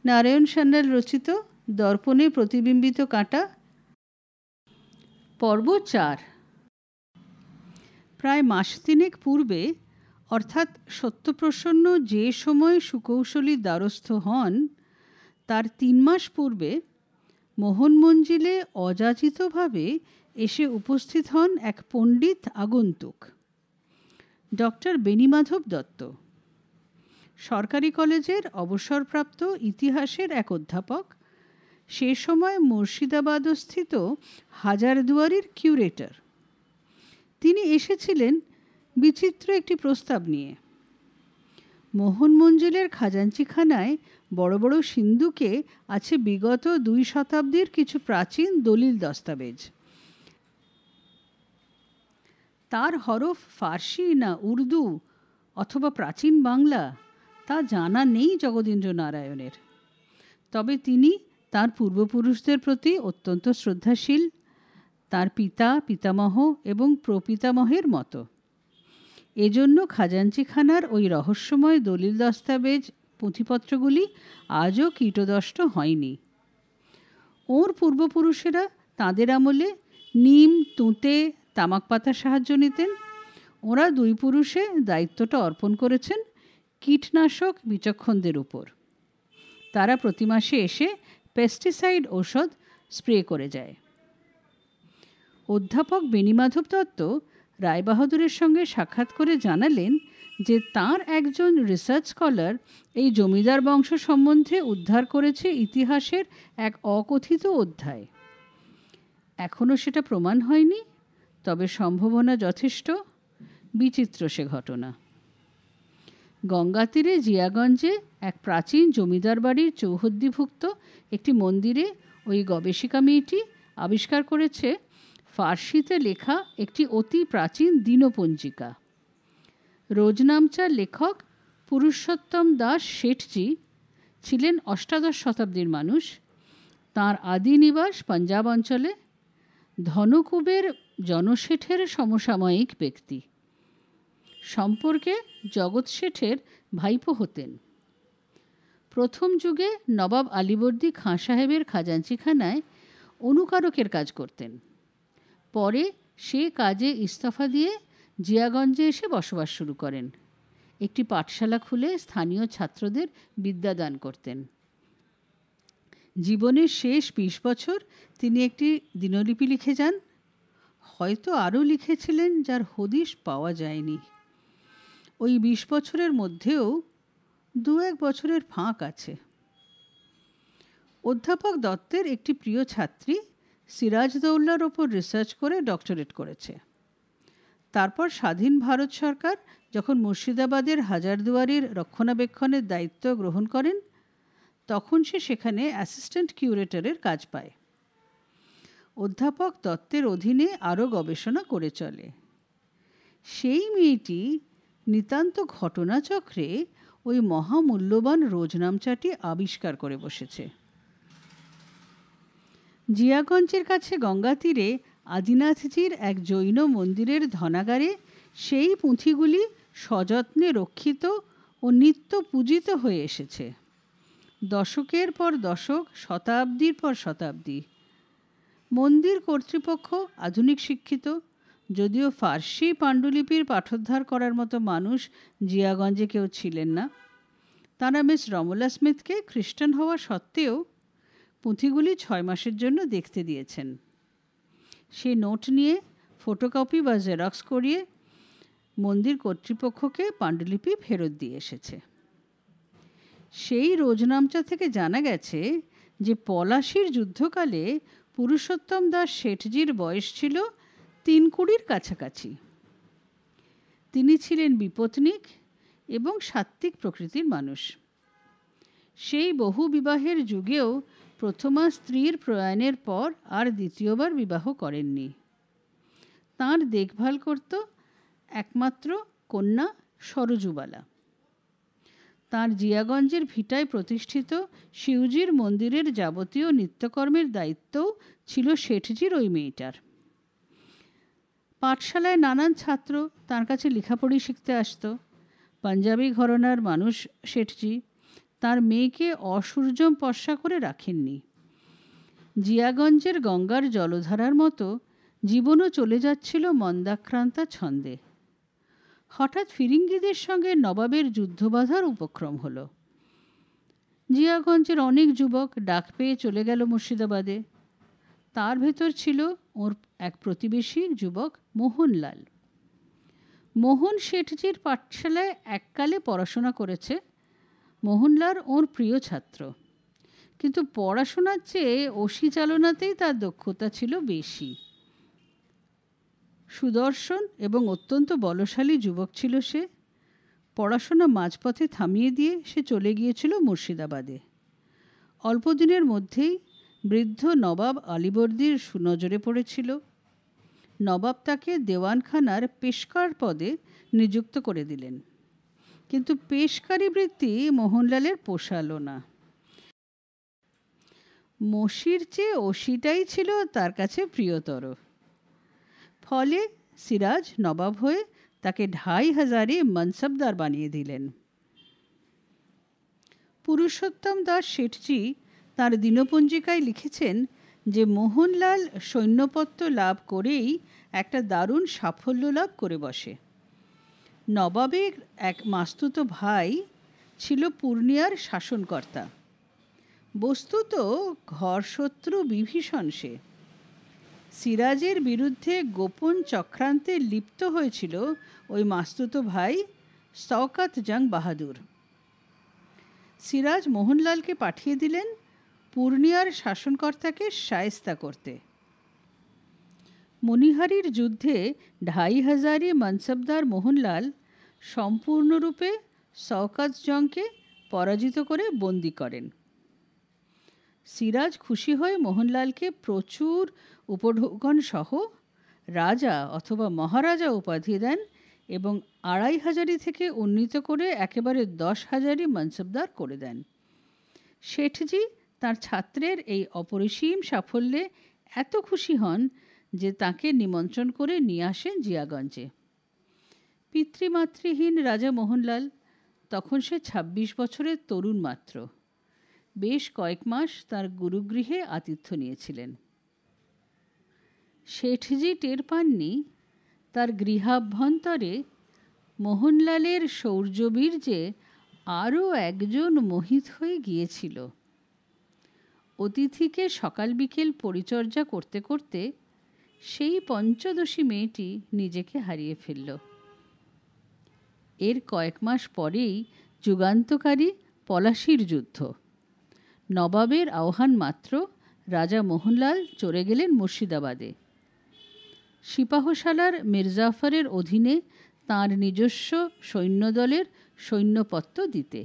নারায়ণ সান্যাল রচিত দর্পণে প্রতিবিম্বিত কাঁটা, পর্ব 4। প্রায় মাস তিনেক পূর্বে, অর্থাৎ সত্যপ্রসন্ন যে সময় সুকৌশলীর দ্বারস্থ হন, তার 3 মাস পূর্বে মোহন মঞ্জিলে অযাচিতভাবে এসে উপস্থিত হন এক পণ্ডিত আগন্তুক, ডক্টর বেণীমাধব দত্ত। সরকারি কলেজের অবসরপ্রাপ্ত ইতিহাসের এক অধ্যাপক, সে সময় মুর্শিদাবাদস্থিত হাজারদুয়ারির কিউরেটর। তিনি এসেছিলেন বিচিত্র একটি প্রস্তাব নিয়ে। মোহন মঞ্জিলের খাজাঞ্চিখানায় বড় বড় সিন্দুকে আছে বিগত 2 শতাব্দীর কিছু প্রাচীন দলিল দস্তাবেজ। তার হরফ ফার্সি না উর্দু অথবা প্রাচীন বাংলা তা জানা নেই জগদীন্দ্র নারায়ণের। তবে তিনি তার পূর্বপুরুষদের প্রতি অত্যন্ত শ্রদ্ধাশীল, তার পিতা, পিতামহ এবং প্রপিতামহের মতো। এজন্য খাজাঞ্চিখানার ওই রহস্যময় দলিল দস্তাবেজ পুঁথিপত্রগুলি আজও কীটদষ্ট হয়নি। ওর পূর্বপুরুষেরা তাঁদের আমলে নিম, তুঁতে, তামাক পাতার সাহায্য নিতেন। ওরা 2 পুরুষে দায়িত্বটা অর্পণ করেছেন কীটনাশক বিচক্ষণদের উপর। তারা প্রতি মাসে এসে পেস্টিসাইড ঔষধ স্প্রে করে যায়। অধ্যাপক বেণীমাধব দত্ত রায়বাহাদুরের সঙ্গে সাক্ষাৎ করে জানালেন যে তাঁর একজন রিসার্চ স্কলার এই জমিদার বংশ সম্বন্ধে উদ্ধার করেছে ইতিহাসের এক অকথিত অধ্যায়। এখনও সেটা প্রমাণ হয়নি, তবে সম্ভাবনা যথেষ্ট। বিচিত্র সে ঘটনা। গঙ্গা তীরে জিয়াগঞ্জে এক প্রাচীন জমিদার বাড়ির চৌহদ্দিভুক্ত একটি মন্দিরে ওই গবেষিকা মেয়েটি আবিষ্কার করেছে ফার্সিতে লেখা একটি অতি প্রাচীন দিনপঞ্জিকা। রোজনামচার লেখক পুরুষোত্তম দাস শেঠজি ছিলেন 8শ শতাব্দীর মানুষ। তাঁর আদি নিবাস পাঞ্জাব অঞ্চলে। ধনকুবের জনশেঠের সমসাময়িক ব্যক্তি। সম্পর্কে জগৎ শেঠের ভাইপো হতেন। প্রথম যুগে নবাব আলীবর্দী খাঁ সাহেবের খাজাঞ্চিখানায় অনুকারকের কাজ করতেন। পরে সে কাজে ইস্তফা দিয়ে জিয়াগঞ্জে এসে বসবাস শুরু করেন। একটি পাঠশালা খুলে স্থানীয় ছাত্রদের বিদ্যাদান করতেন। জীবনের শেষ 20 বছর তিনি একটি দিনলিপি লিখে যান। হয়তো আরও লিখেছিলেন, যার হদিশ পাওয়া যায়নি। ওই 20 বছরের মধ্যেও 2-1 বছরের ফাঁক আছে। অধ্যাপক দত্তের একটি প্রিয় ছাত্রী সিরাজদৌল্লার ওপর রিসার্চ করে ডক্টরেট করেছে। তারপর স্বাধীন ভারত সরকার যখন মুর্শিদাবাদের হাজারদুয়ারির রক্ষণাবেক্ষণের দায়িত্ব গ্রহণ করেন, তখন সে সেখানে অ্যাসিস্ট্যান্ট কিউরেটরের কাজ পায়। অধ্যাপক দত্তের অধীনে আরও গবেষণা করে চলে। সেই মেয়েটি নিতান্ত ঘটনাচক্রে ওই মহামূল্যবান রোজনামচাটি আবিষ্কার করে বসেছে। জিয়াগঞ্জের কাছে গঙ্গা তীরে আদিনাথজির এক জৈন মন্দিরের ধনাগারে সেই পুঁথিগুলি সযত্নে রক্ষিত ও নিত্য পূজিত হয়ে এসেছে। দশকের পর দশক, শতাব্দীর পর শতাব্দী। মন্দির কর্তৃপক্ষ আধুনিক শিক্ষিত, যদিও ফার্সি পাণ্ডুলিপির পাঠোদ্ধার করার মতো মানুষ জিয়াগঞ্জে কেউ ছিলেন না। তাঁরা মিস রমলা স্মিথকে খ্রিস্টান হওয়া সত্ত্বেও পুঁথিগুলি 6 মাসের জন্য দেখতে দিয়েছেন। সে নোট নিয়ে ফটোকপি বা জেরক্স করিয়ে মন্দির কর্তৃপক্ষকে পাণ্ডুলিপি ফেরত দিয়ে এসেছে। সেই রোজনামচা থেকে জানা গেছে যে পলাশির যুদ্ধকালে পুরুষোত্তম দাস শেঠজির বয়স ছিল 3-20 কাছাকাছি। তিনি ছিলেন বিপত্নিক এবং সাত্ত্বিক প্রকৃতির মানুষ। সেই বহু বিবাহের যুগেও প্রথমা স্ত্রীর প্রয়াণের পর আর দ্বিতীয়বার বিবাহ করেননি। তাঁর দেখভাল করত একমাত্র কন্যা সরজুবালা। তাঁর জিয়াগঞ্জের ভিটায় প্রতিষ্ঠিত শিবজির মন্দিরের যাবতীয় নিত্যকর্মের দায়িত্বও ছিল শেঠজির ওই মেয়েটার। পাঠশালায় নানান ছাত্র তাঁর কাছে লেখাপড়ি শিখতে আসতো। পাঞ্জাবি ঘরানার মানুষ শেঠজি। তার মেয়েকে অসূর্যম পর্ষা করে রাখেননি। জিয়াগঞ্জের গঙ্গার জলধারার মতো জীবনও চলে যাচ্ছিল মন্দাক্রান্তা ছন্দে। হঠাৎ ফিরিঙ্গিদের সঙ্গে নবাবের যুদ্ধ বাঁধার উপক্রম হলো। জিয়াগঞ্জের অনেক যুবক ডাক পেয়ে চলে গেল মুর্শিদাবাদে। তার ভেতর ছিল ওর এক প্রতিবেশী যুবক মোহনলাল। মোহন শেঠজির পাঠশালায় এককালে পড়াশোনা করেছে। মোহনলাল ওর প্রিয় ছাত্র, কিন্তু পড়াশোনার চেয়ে অসি চালনাতেই তার দক্ষতা ছিল বেশি। সুদর্শন এবং অত্যন্ত বলশালী যুবক ছিল সে। পড়াশোনা মাঝপথে থামিয়ে দিয়ে সে চলে গিয়েছিল মুর্শিদাবাদে। অল্প দিনের মধ্যেই বৃদ্ধ নবাব আলীবর্দীর সুনজরে পড়েছিল। নবাব তাকে দেওয়ানখানার পেশকার পদে নিযুক্ত করে দিলেন, কিন্তু পেশকারি বৃত্তি মোহনলালের পোষালো না। মসির চেয়ে অসিটাই ছিল তার কাছে প্রিয়তর। ফলে সিরাজ নবাব হয়ে তাকে ২৫০০ মনসবদার বানিয়ে দিলেন। পুরুষোত্তম দাস শেঠজি তাঁর দিনপঞ্জিকায় লিখেছেন যে মোহনলাল সৈন্যপত্র লাভ করেই একটা দারুণ সাফল্য লাভ করে বসে। নবাবের এক মাস্তুত ভাই ছিল পূর্ণিয়ার শাসনকর্তা। বস্তুত ঘরশত্রু বিভীষণ সে। সিরাজের বিরুদ্ধে গোপন চক্রান্তে লিপ্ত হয়েছিল ওই মাস্তুত ভাই শওকত জং বাহাদুর। সিরাজ মোহনলালকে পাঠিয়ে দিলেন পূর্ণিয়ার শাসনকর্তাকে শায়েস্তা করতে। মণিহারির যুদ্ধে ২৫০০ মনসবদার মোহনলাল সম্পূর্ণরূপে শওকত জংকে পরাজিত করে বন্দি করেন। সিরাজ খুশি হয়ে মোহনলালকে প্রচুর উপঢৌকন সহ রাজা অথবা মহারাজা উপাধি দেন এবং ২৫০০ থেকে উন্নীত করে একেবারে ১০,০০০ মনসবদার করে দেন। শেঠজি তার ছাত্রের এই অপরিসীম সাফল্যে এত খুশি হন যে তাকে নিমন্ত্রণ করে নিয়ে আসেন জিয়াগঞ্জে। পিতৃমাতৃহীন রাজা মোহনলাল তখন সে ২৬ বছরের তরুণ মাত্র। বেশ কয়েক মাস তার গুরুগৃহে আতিথ্য নিয়েছিলেন। শেঠজি টের পাননি তার গৃহাভ্যন্তরে মোহনলালের শৌর্যবীর্যে আরও একজন মোহিত হয়ে গিয়েছিল। অতিথিকে সকাল বিকেল পরিচর্যা করতে করতে সেই পঞ্চদশী মেয়েটি নিজেকে হারিয়ে ফেলল। এর কয়েক মাস পরেই যুগান্তকারী পলাশির যুদ্ধ। নবাবের আহ্বান মাত্র রাজা মোহনলাল চলে গেলেন মুর্শিদাবাদে, সিপাহসালার মির্জাফরের অধীনে তাঁর নিজস্ব সৈন্যদলের সৈন্যপত্র দিতে।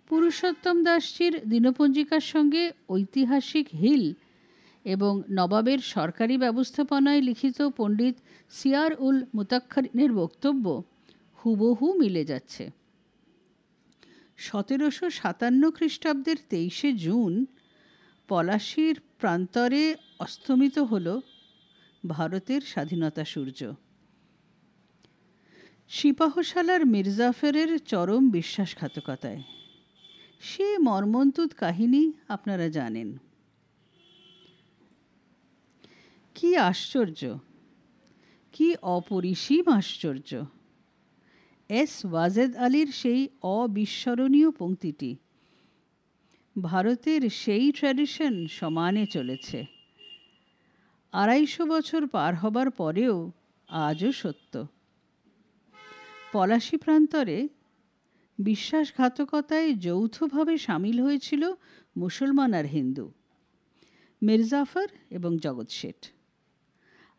পুরুষোত্তম দাসজির দিনপঞ্জিকার সঙ্গে ঐতিহাসিক হিল এবং নবাবের সরকারি ব্যবস্থাপনায় লিখিত পণ্ডিত সিয়ার উল মুতাক্ষরিনের বক্তব্য হুবহু মিলে যাচ্ছে। ১৭৫৭ খ্রিস্টাব্দের ২৩শে জুন পলাশির প্রান্তরে অস্তমিত হল ভারতের স্বাধীনতা সূর্য। সিপাহসালার মির্জাফরের চরম বিশ্বাসঘাতকতায়। সে মর্মন্তুদ কাহিনী আপনারা জানেন। কি আশ্চর্য, কি অপরিসীম আশ্চর্য! এস ওয়াজেদ আলীর সেই অবিস্মরণীয় পংক্তিটি ভারতের সেই ট্র্যাডিশন সমানে চলেছে। ২৫০ বছর পার হবার পরেও আজও সত্য। পলাশি প্রান্তরে বিশ্বাসঘাতকতায় যৌথভাবে সামিল হয়েছিল মুসলমান আর হিন্দু, মির্জাফর এবং জগৎ শেঠ।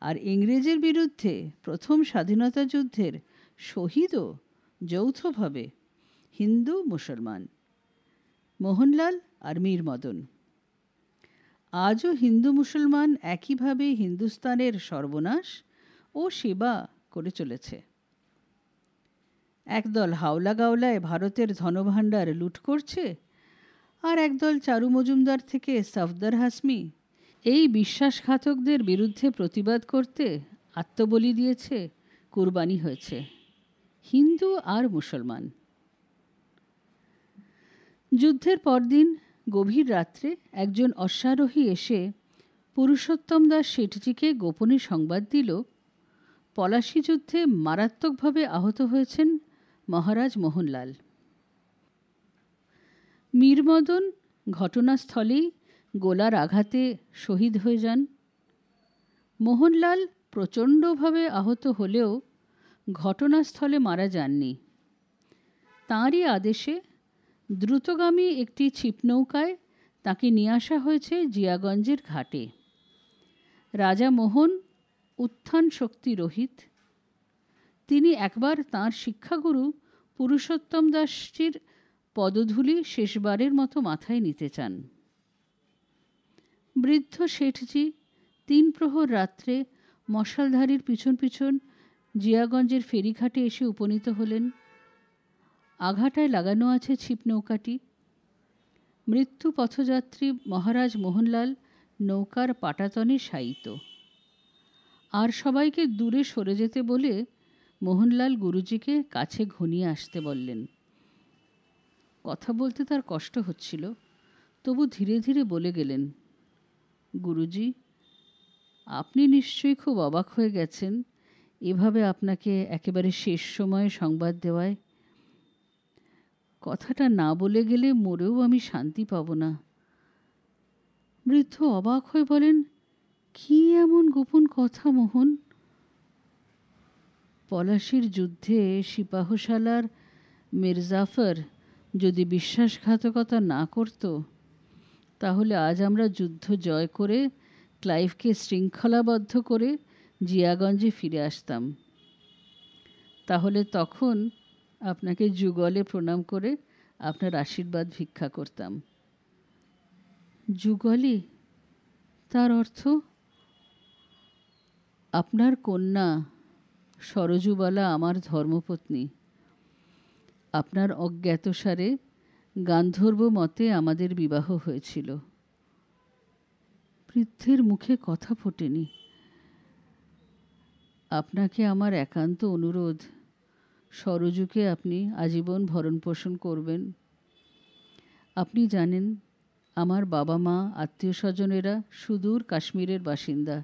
আর ইংরেজের বিরুদ্ধে প্রথম স্বাধীনতা যুদ্ধের শহীদও যৌথভাবে হিন্দু মুসলমান, মোহনলাল আর মীর মদন। আজও হিন্দু মুসলমান একইভাবে হিন্দুস্তানের সর্বনাশ ও সেবা করে চলেছে। একদল হাওলা গাওলায় ভারতের ধনভাণ্ডার লুট করছে, আর একদল চারু মজুমদার থেকে সফদর হাসমি এই বিশ্বাসঘাতকদের বিরুদ্ধে প্রতিবাদ করতে আত্মবলি দিয়েছে, কুরবানি হয়েছে হিন্দু আর মুসলমান। যুদ্ধের পরদিন গভীর রাত্রে একজন অশ্বারোহী এসে পুরুষোত্তম দাস শেঠজিকে গোপনে সংবাদ দিল, পলাশী যুদ্ধে মারাত্মকভাবে আহত হয়েছেন মহারাজ মোহনলাল। মীরমদন ঘটনাস্থলেই গোলার আঘাতে শহীদ হয়ে যান। মোহনলাল প্রচণ্ডভাবে আহত হলেও ঘটনাস্থলে মারা যাননি। তাঁরই আদেশে দ্রুতগামী একটি ছিপনৌকায় তাকে নিয়ে আসা হয়েছে জিয়াগঞ্জের ঘাটে। রাজা মোহন উত্থান শক্তি রহিত। তিনি একবার তাঁর শিক্ষাগুরু পুরুষোত্তম দাসজির পদধূলি শেষবারের মতো মাথায় নিতে চান। বৃদ্ধ শেঠজি 3 প্রহর রাত্রে মশালধারীর পিছন পিছন জিয়াগঞ্জের ফেরিঘাটে এসে উপনীত হলেন। আঘাটায় লাগানো আছে ছিপনৌকাটি। মৃত্যু পথযাত্রী মহারাজ মোহনলাল নৌকার পাটাতনে শায়িত। আর সবাইকে দূরে সরে যেতে বলে মোহনলাল গুরুজিকে কাছে ঘনিয়ে আসতে বললেন। কথা বলতে তার কষ্ট হচ্ছিল, তবু ধীরে ধীরে বলে গেলেন, গুরুজি, আপনি নিশ্চয়ই খুব অবাক হয়ে গেছেন এভাবে আপনাকে একেবারে শেষ সময়ে সংবাদ দেওয়ায়। কথাটা না বলে গেলে মরেও আমি শান্তি পাব না। বৃদ্ধ অবাক হয়ে বলেন, কি এমন গোপন কথা মোহন? পলাশীর যুদ্ধে সিপাহশালার মির্জাফর যদি বিশ্বাসঘাতকতা না করত, তাহলে আজ আমরা যুদ্ধ জয় করে ক্লাইভকে শৃঙ্খলাবদ্ধ করে জিয়াগঞ্জে ফিরে আসতাম। তাহলে তখন আপনাকে যুগলে প্রণাম করে আপনার আশীর্বাদ ভিক্ষা করতাম। যুগলে? তার অর্থ? আপনার কন্যা সরজুবালা আমার ধর্মপত্নী। আপনার অজ্ঞাতসারে গান্ধর্ব মতে আমাদের বিবাহ হয়েছিল। বৃদ্ধের মুখে কথা ফোটেনি। আপনাকে আমার একান্ত অনুরোধ, সরজুকে আপনি আজীবন ভরণ পোষণ করবেন। আপনি জানেন আমার বাবা মা আত্মীয় স্বজনেরা সুদূর কাশ্মীরের বাসিন্দা।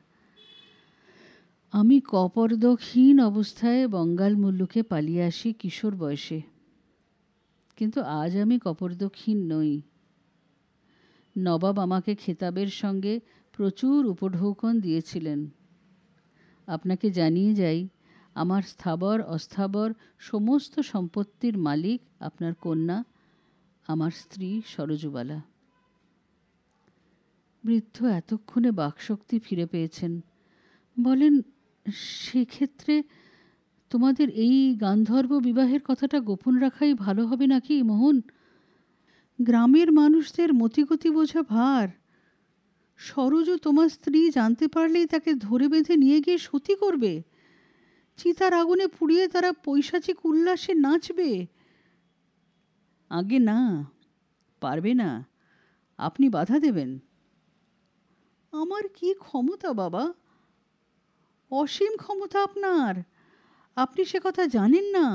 আমি কপর্দকহীন অবস্থায় বঙ্গাল মুল্লুকে পালিয়ে আসি কিশোর বয়সে, কিন্তু আজ আমি কপর্দকহীন নই। নবাব আমাকে খেতাবের সঙ্গে প্রচুর উপঢৌকন দিয়েছিলেন। আপনাকে জানিয়ে যাই, আমার স্থাবর অস্থাবর সমস্ত সম্পত্তির মালিক আপনার কন্যা, আমার স্ত্রী সরজুবালা। বৃদ্ধ এতক্ষণে বাকশক্তি ফিরে পেয়েছেন। বলেন, সেক্ষেত্রে তোমাদের এই গান্ধর্ব বিবাহের কথাটা গোপন রাখাই ভালো হবে নাকি মোহন? গ্রামের মানুষদের মতিগতি বোঝা ভার। সরজু তোমার স্ত্রী জানতে পারলেই তাকে ধরে বেঁধে নিয়ে গিয়ে সতী করবে। চিতার আগুনে পুড়িয়ে তারা পৈশাচিক উল্লাসে নাচবে। আগে না, পারবে না। আপনি বাধা দেবেন? আমার কি ক্ষমতা বাবা? অসীম ক্ষমতা আপনার। আপনি সে কথা জানেন না।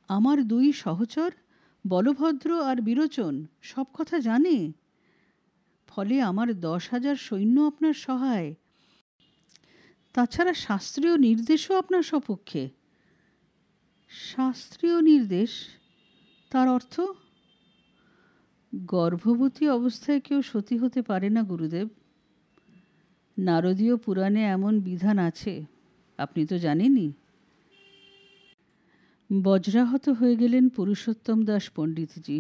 আমার 2 সহচর বলভদ্র আর বিরোচন সব কথা জানে। ফলে আমার 10,000 সৈন্য আপনার সহায়। তাছাড়া শাস্ত্রীয় নির্দেশও আপনার সপক্ষে। শাস্ত্রীয় নির্দেশ? তার অর্থ? গর্ভবতী অবস্থায় কেউ সতী হতে পারে না গুরুদেব। নারদীয় পুরাণে এমন বিধান আছে, আপনি তো জানেনই। বজ্রাহত হয়ে গেলেন পুরুষোত্তম দাস পণ্ডিতজি।